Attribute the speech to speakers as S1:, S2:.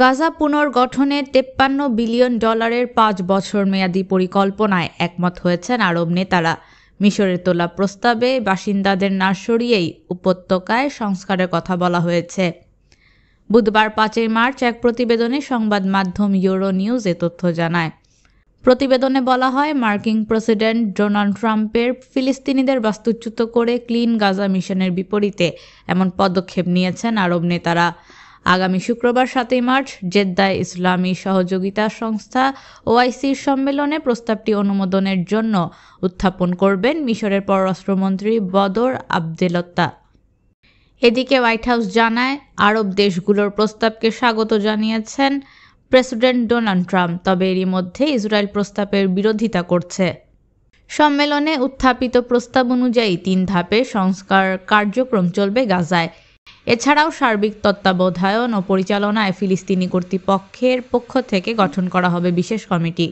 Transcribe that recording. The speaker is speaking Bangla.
S1: গাজা পুনর্গঠনে $53 বিলিয়ন 5 বছর মেয়াদী পরিকল্পনায় একমত হয়েছেন আরব নেতারা। মিশরের তোলা প্রস্তাবে বাসিন্দাদের না সরিয়েই উপত্যকায় সংস্কারের কথা বলা হয়েছে। বুধবার 5 মার্চ এক প্রতিবেদনে সংবাদ মাধ্যম ইউরোনিউজ এ তথ্য জানায়। প্রতিবেদনে বলা হয়, মার্কিন প্রেসিডেন্ট ডোনাল্ড ট্রাম্পের ফিলিস্তিনিদের বাস্তুচ্যুত করে ক্লিন গাজা মিশনের বিপরীতে এমন পদক্ষেপ নিয়েছেন আরব নেতারা। আগামী শুক্রবার 7 মার্চ জেদ্দায় ইসলামী সহযোগিতা সংস্থা ওআইসির সম্মেলনে প্রস্তাবটি অনুমোদনের জন্য উত্থাপন করবেন মিশরের পররাষ্ট্রমন্ত্রী বদর আবদেলত্তা। এদিকে হোয়াইট হাউস জানায়, আরব দেশগুলোর প্রস্তাবকে স্বাগত জানিয়েছেন প্রেসিডেন্ট ডোনাল্ড ট্রাম্প, তবে এরই মধ্যে ইসরায়েল প্রস্তাবের বিরোধিতা করছে। সম্মেলনে উত্থাপিত প্রস্তাব অনুযায়ী 3 ধাপে সংস্কার কার্যক্রম চলবে গাজায়। এছাড়াও সার্বিক তত্ত্বাবধায়ন ও পরিচালনায় ফিলিস্তিনি কর্তৃপক্ষের পক্ষ থেকে গঠন করা হবে বিশেষ কমিটি।